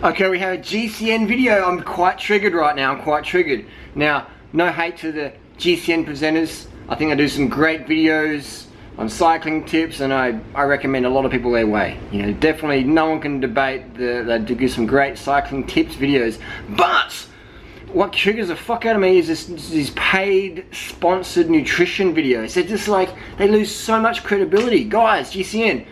Okay, we have a GCN video. I'm quite triggered right now. I'm quite triggered. Now, no hate to the GCN presenters. I think they do some great videos on cycling tips, and I recommend a lot of people their way. You know, definitely no one can debate they do give some great cycling tips videos. But what triggers the fuck out of me is these paid, sponsored nutrition videos. They're just like, they lose so much credibility. Guys, GCN,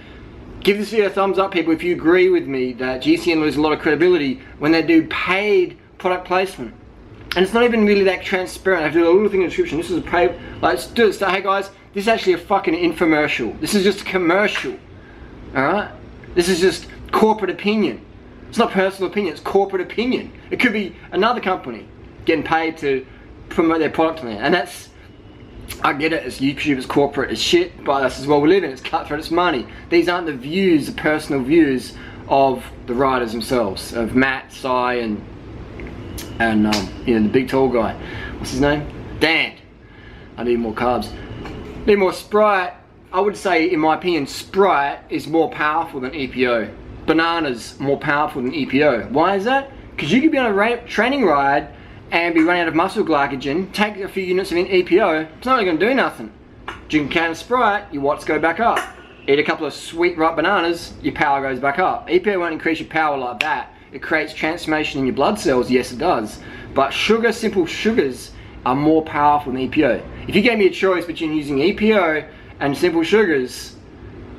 give this video a thumbs up, people, if you agree with me that GCN loses a lot of credibility when they do paid product placement. And it's not even really that transparent. I have to do a little thing in the description. This is a paid, like, let's do it. So, hey guys, this is actually a fucking infomercial. This is just a commercial. Alright? This is just corporate opinion. It's not personal opinion, it's corporate opinion. It could be another company getting paid to promote their product on there. And that's, I get it, it's YouTube, it's corporate, it's shit, but that's as well we live in. It's cutthroat, it's money. These aren't the views, the personal views of the riders themselves, of Matt, Sai, and you know, the big tall guy. What's his name? Dan. I need more carbs. Need more Sprite. I would say, in my opinion, Sprite is more powerful than EPO. Bananas more powerful than EPO. Why is that? Because you could be on a training ride and be running out of muscle glycogen, take a few units of EPO, it's not really going to do nothing. Drink a can of Sprite, your watts go back up. Eat a couple of sweet ripe bananas, your power goes back up. EPO won't increase your power like that. It creates transformation in your blood cells, yes it does. But simple sugars are more powerful than EPO. If you gave me a choice between using EPO and simple sugars,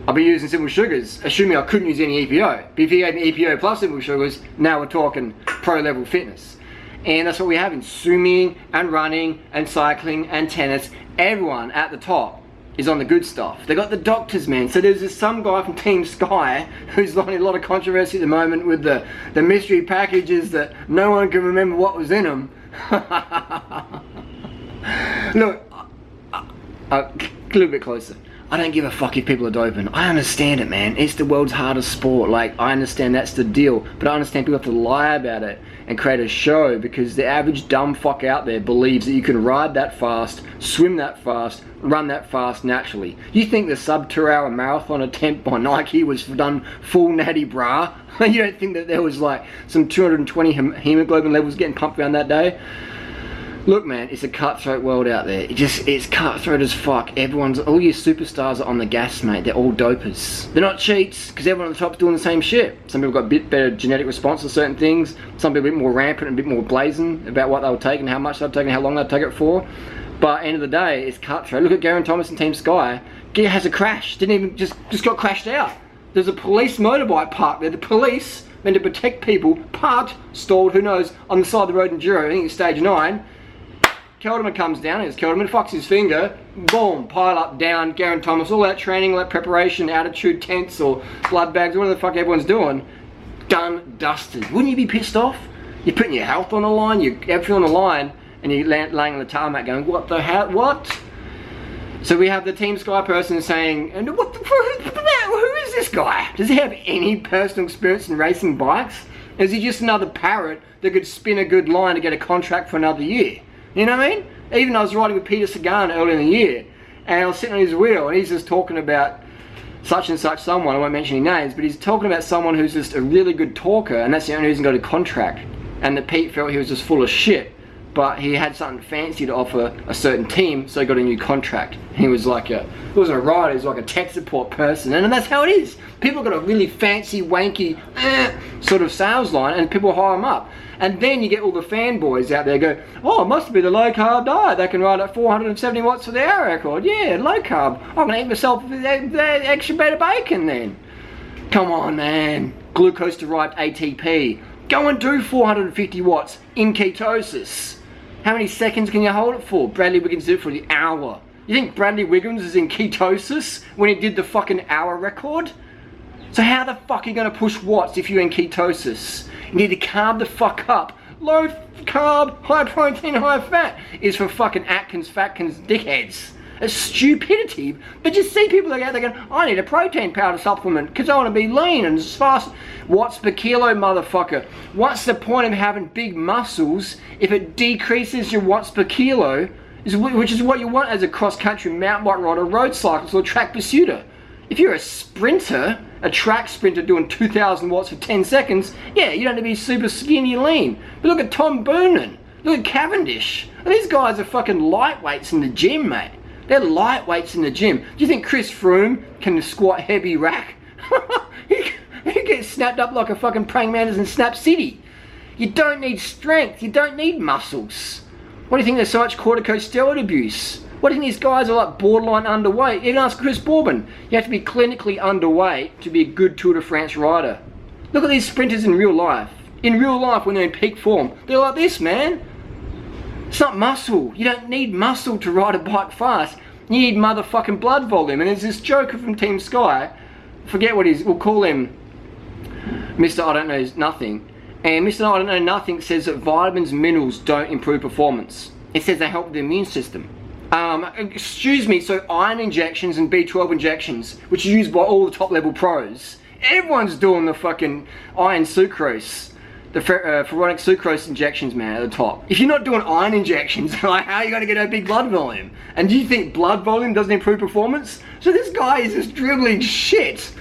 I'll be using simple sugars, assuming I couldn't use any EPO. But if you gave me EPO plus simple sugars, now we're talking pro level fitness. And that's what we have in swimming and running and cycling and tennis. Everyone at the top is on the good stuff. They got the doctors, man. So there's this some guy from Team Sky who's like a lot of controversy at the moment with the mystery packages that no one can remember what was in them. Look, a little bit closer. I don't give a fuck if people are doping. I understand it, man. It's the world's hardest sport. Like, I understand that's the deal. But I understand people have to lie about it and create a show because the average dumb fuck out there believes that you can ride that fast, swim that fast, run that fast naturally. You think the sub 2 hour marathon attempt by Nike was done full natty bra? You don't think that there was like some 220 hemoglobin levels getting pumped around that day? Look, man, it's a cutthroat world out there. It's cutthroat as fuck. All your superstars are on the gas, mate. They're all dopers. They're not cheats, because everyone at the top's doing the same shit. Some people got a bit better genetic response to certain things. Some people a bit more rampant and a bit more blazing about what they'll take and how much they'll take and how long they'll take it for. But at the end of the day, it's cutthroat. Look at Garen Thomas and Team Sky. Gear has a crash. Didn't even, just got crashed out. There's a police motorbike parked there. The police, meant to protect people, parked, stalled, who knows, on the side of the road in Duro. I think it's stage 9. Kelderman comes down, here's Kelderman, fucks his finger, boom, pile up, down, Garen Thomas, all that training, all that preparation, altitude tents or blood bags, whatever the fuck everyone's doing, done, dusted. Wouldn't you be pissed off? You're putting your health on the line, you're everything on the line, and you're laying on the tarmac going, what the hell, what? So we have the Team Sky person saying, and who is this guy? Does he have any personal experience in racing bikes? Is he just another parrot that could spin a good line to get a contract for another year? You know what I mean? Even I was riding with Peter Sagan earlier in the year, and I was sitting on his wheel, and he's just talking about such and such someone, I won't mention any names, but he's talking about someone who's just a really good talker, and that's the only reason he got a contract. And that Pete felt he was just full of shit, but he had something fancy to offer a certain team, so he got a new contract. He was like he wasn't a rider, he was like a tech support person, and that's how it is. People got a really fancy, wanky, sort of sales line, and people hire them up. And then you get all the fanboys out there go, oh, it must be the low carb diet. They can ride at 470 watts for the hour record. Yeah, low carb. I'm going to eat myself that extra bit of bacon then. Come on, man. Glucose derived ATP. Go and do 450 watts in ketosis. How many seconds can you hold it for? Bradley Wiggins did it for the hour. You think Bradley Wiggins is in ketosis when he did the fucking hour record? So how the fuck are you going to push watts if you're in ketosis? You need to carb the fuck up. Low carb, high protein, high fat is for fucking Atkins, Fatkins, dickheads. It's stupidity. But you see people like out there going, I need a protein powder supplement because I want to be lean and as fast. Watts per kilo, motherfucker. What's the point of having big muscles if it decreases your watts per kilo, which is what you want as a cross-country mountain bike rider, road cyclist or track pursuiter? If you're a sprinter a track sprinter doing 2,000 watts for 10 seconds, yeah, you don't need to be super skinny and lean. But look at Tom Boonen, look at Cavendish. These guys are fucking lightweights in the gym, mate. They're lightweights in the gym. Do you think Chris Froome can squat heavy rack? he gets snapped up like a fucking praying mantis in Snap City. You don't need strength, you don't need muscles. What do you think there's so much corticosteroid abuse? What do you think these guys are like borderline underweight? Even ask Chris Bourbon. You have to be clinically underweight to be a good Tour de France rider. Look at these sprinters in real life. In real life, when they're in peak form, they're like this, man. It's not muscle. You don't need muscle to ride a bike fast. You need motherfucking blood volume. And there's this joker from Team Sky, forget what we'll call him Mr. I don't know nothing. And Mr. I don't know nothing says that vitamins and minerals don't improve performance. It says they help with the immune system. Excuse me, so iron injections and B12 injections, which are used by all the top level pros. Everyone's doing the fucking iron sucrose. The ferrotic sucrose injections, man, at the top. If you're not doing iron injections, like, how are you going to get a big blood volume? And do you think blood volume doesn't improve performance? So this guy is just dribbling shit.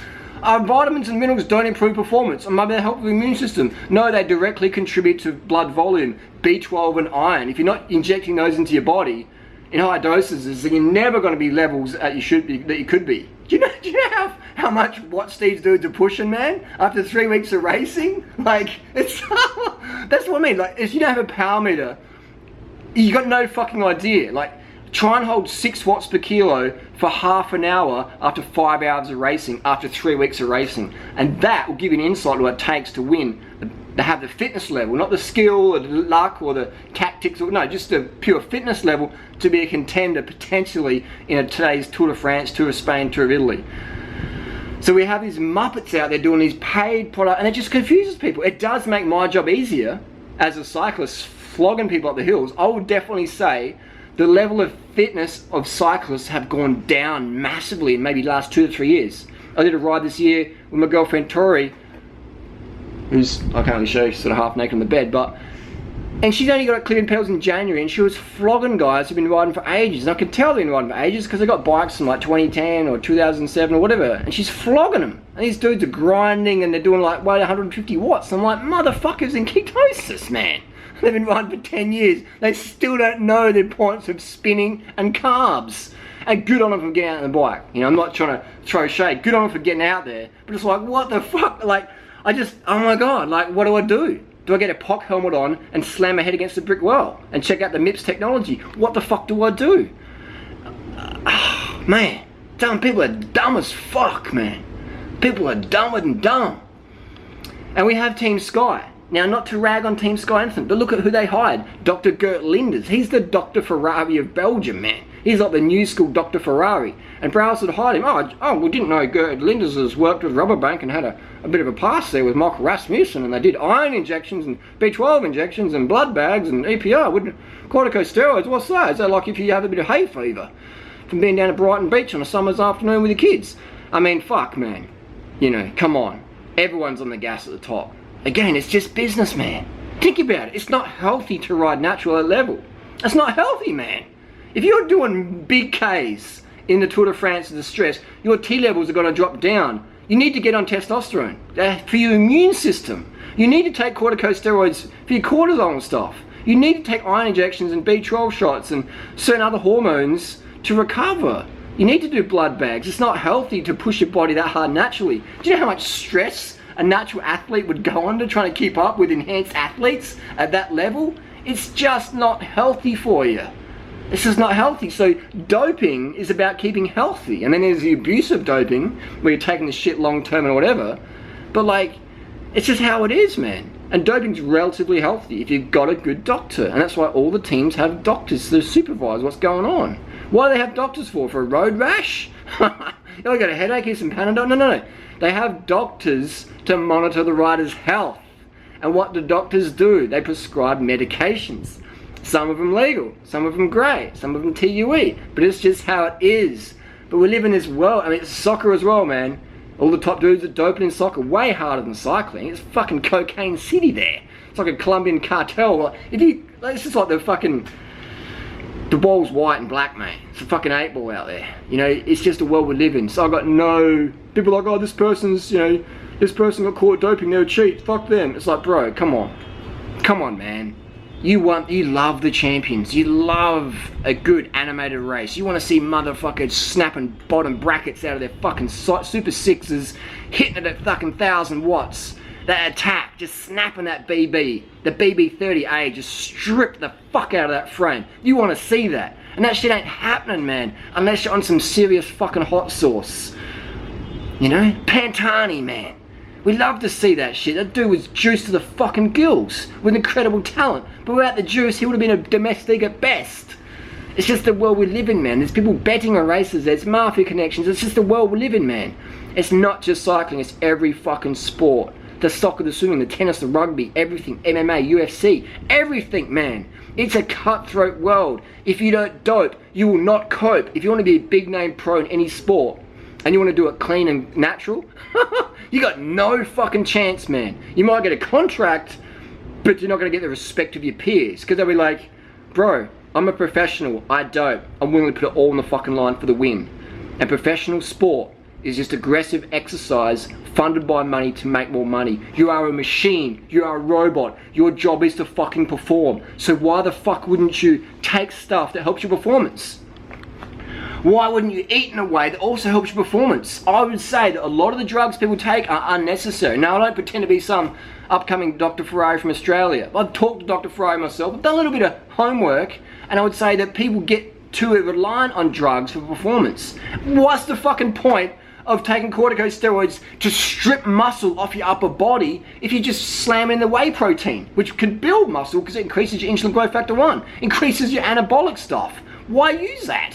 Vitamins and minerals don't improve performance. Maybe they help with the immune system. No, they directly contribute to blood volume, B12 and iron. If you're not injecting those into your body in high doses, then you're never going to be levels that you could be. Do you know how much watts these dudes are pushing, man? After 3 weeks of racing? Like, it's that's what I mean. Like, if you don't have a power meter, you got no fucking idea. Like, try and hold 6 watts per kilo for half an hour after 5 hours of racing, after 3 weeks of racing. And that will give you an insight to what it takes to win. To have the fitness level, not the skill or the luck or the tactics, or no, just the pure fitness level to be a contender potentially in today's Tour de France, Tour of Spain, Tour of Italy. So we have these muppets out there doing these paid products, and it just confuses people. It does make my job easier as a cyclist flogging people up the hills. I would definitely say the level of fitness of cyclists have gone down massively in maybe the last 2 to 3 years. I did a ride this year with my girlfriend Tori, who's, I can't really show you, sort of half naked on the bed, and she's only got cleared pedals in January, and she was flogging guys who've been riding for ages, and I could tell they've been riding for ages because they got bikes from like 2010 or 2007 or whatever, and she's flogging them, and these dudes are grinding and they're doing like 150 watts. I'm like, motherfuckers in ketosis, man. They've been riding for 10 years, they still don't know the importance of spinning and carbs. And good on them for getting out on the bike. You know, I'm not trying to throw shade, good on them for getting out there, but it's like, what the fuck, like, oh my god, like, what do? Do I get a POC helmet on and slam my head against the brick wall and check out the MIPS technology? What the fuck do I do? Man, people are dumb as fuck, man. People are dumber than dumb. And we have Team Sky. Now, not to rag on Team Sky anything, but look at who they hired. Dr. Gert Linders. He's the Dr. Ferrari of Belgium, man. He's like the new school Dr. Ferrari. And Browse had hired him. Oh, we didn't know Gert Linders has worked with Rubberbank and had a bit of a pass there with Michael Rasmussen. And they did iron injections and B12 injections and blood bags and EPR with corticosteroids. What's that? Is that like if you have a bit of hay fever from being down at Brighton Beach on a summer's afternoon with your kids? I mean, fuck, man. You know, come on. Everyone's on the gas at the top. Again, it's just business, man. Think about it. It's not healthy to ride natural at level. It's not healthy, man. If you're doing big Ks in the Tour de France of the stress, your T levels are going to drop down. You need to get on testosterone for your immune system. You need to take corticosteroids for your cortisol and stuff. You need to take iron injections and B12 shots and certain other hormones to recover. You need to do blood bags. It's not healthy to push your body that hard naturally. Do you know how much stress a natural athlete would go under trying to keep up with enhanced athletes at that level? It's just not healthy for you. It's just not healthy. So doping is about keeping healthy, and then there's the abuse of doping where you're taking the shit long term or whatever. But like, it's just how it is, man. And doping's relatively healthy if you've got a good doctor, and that's why all the teams have doctors to supervise what's going on. What do they have doctors for? For a road rash? You got a headache, here's some Panadol? No. They have doctors to monitor the rider's health. And what do doctors do? They prescribe medications. Some of them legal, some of them grey, some of them TUE. But it's just how it is. But we live in this world. I mean, it's soccer as well, man. All the top dudes are doping in soccer way harder than cycling. It's fucking cocaine city there. It's like a Colombian cartel. It's just like the ball's white and black, mate. It's a fucking 8 ball out there. You know, it's just the world we live in. So I've got no People are like, oh, this person's, you know, this person got caught doping, they'll cheat, fuck them. It's like, bro, come on. Come on, man. You love the champions. You love a good animated race. You want to see motherfuckers snapping bottom brackets out of their fucking Super 6s, hitting it at fucking 1,000 watts. That attack, just snapping that BB. The BB30A, just strip the fuck out of that frame. You want to see that. And that shit ain't happening, man, unless you're on some serious fucking hot sauce. You know? Pantani, man. We love to see that shit. That dude was juiced to the fucking gills with incredible talent. But without the juice, he would have been a domestic at best. It's just the world we live in, man. There's people betting on races. There's mafia connections. It's just the world we live in, man. It's not just cycling. It's every fucking sport. The soccer, the swimming, the tennis, the rugby, everything. MMA, UFC, everything, man. It's a cutthroat world. If you don't dope, you will not cope. If you want to be a big name pro in any sport, and you want to do it clean and natural, you got no fucking chance, man. You might get a contract, but you're not going to get the respect of your peers. Because they'll be like, bro, I'm a professional, I dope. I'm willing to put it all on the fucking line for the win. And professional sport is just aggressive exercise funded by money to make more money. You are a machine, you are a robot. Your job is to fucking perform. So why the fuck wouldn't you take stuff that helps your performance? Why wouldn't you eat in a way that also helps your performance? I would say that a lot of the drugs people take are unnecessary. Now, I don't pretend to be some upcoming Dr. Ferrari from Australia. I've talked to Dr. Ferrari myself. I've done a little bit of homework, and I would say that people get too reliant on drugs for performance. What's the fucking point of taking corticosteroids to strip muscle off your upper body if you just slam in the whey protein, which can build muscle because it increases your insulin growth factor 1, increases your anabolic stuff? Why use that?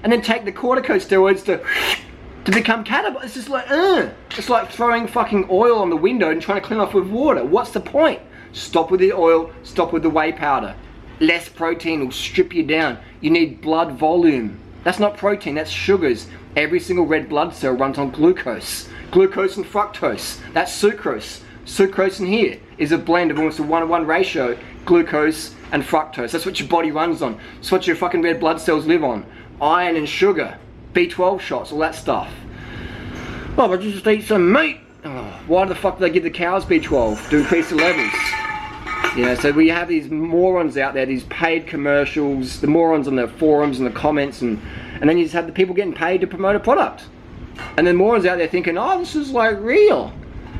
And then take the corticosteroids to become catabolic. It's just like, It's like throwing fucking oil on the window and trying to clean off with water. What's the point? Stop with the oil, stop with the whey powder. Less protein will strip you down. You need blood volume. That's not protein, that's sugars. Every single red blood cell runs on glucose. Glucose and fructose. That's sucrose. Sucrose in here is a blend of almost a 1-to-1 ratio, glucose and fructose. That's what your body runs on. That's what your fucking red blood cells live on. Iron and sugar, B12 shots, all that stuff. Oh, but you just eat some meat. Oh, why the fuck do they give the cows B12? To increase the levels. You know, so we have these morons out there, these paid commercials, the morons on the forums and the comments, and then you just have the people getting paid to promote a product. And then morons out there thinking, oh, this is like real.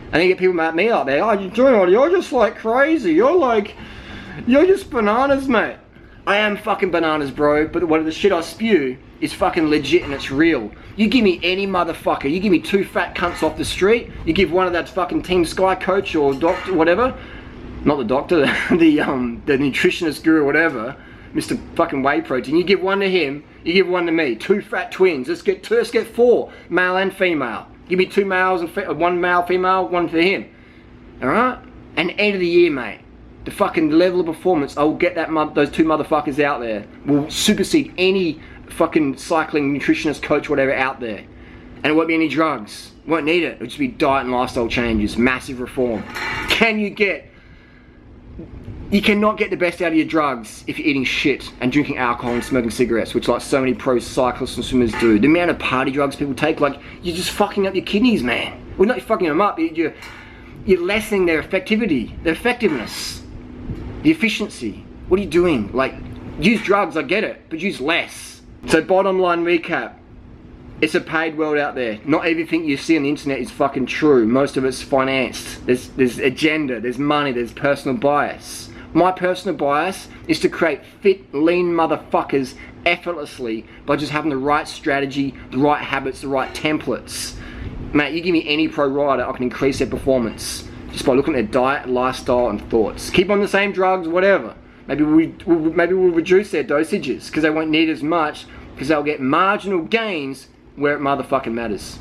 And then you get people like me out there, oh, you're just like crazy. You're just bananas, mate. I am fucking bananas, bro, but what the shit I spew is fucking legit and it's real. You give me any motherfucker, you give me 2 fat cunts off the street, you give one of that fucking Team Sky coach or doctor, whatever, not the doctor, the nutritionist guru or whatever, Mr. fucking whey protein, you give one to him, you give one to me, 2 fat twins, let's get 4, male and female. Give me 2 males and 1 male, female, 1 for him. Alright? And end of the year, mate. The fucking level of performance, I will get those 2 motherfuckers out there, will supersede any fucking cycling nutritionist coach whatever out there. And it won't be any drugs. Won't need it. It'll just be diet and lifestyle changes. Massive reform. You cannot get the best out of your drugs if you're eating shit and drinking alcohol and smoking cigarettes, which like so many pro cyclists and swimmers do. The amount of party drugs people take, like, you're just fucking up your kidneys, man. Well, not fucking them up, you're lessening their effectiveness. The efficiency. What are you doing? Like, use drugs, I get it, but use less. So bottom line recap, it's a paid world out there. Not everything you see on the internet is fucking true. Most of it's financed. There's agenda, there's money, there's personal bias. My personal bias is to create fit, lean motherfuckers effortlessly by just having the right strategy, the right habits, the right templates. Mate, you give me any pro rider, I can increase their performance just by looking at their diet, lifestyle, and thoughts. Keep on the same drugs, whatever. Maybe we'll reduce their dosages because they won't need as much because they'll get marginal gains where it motherfucking matters.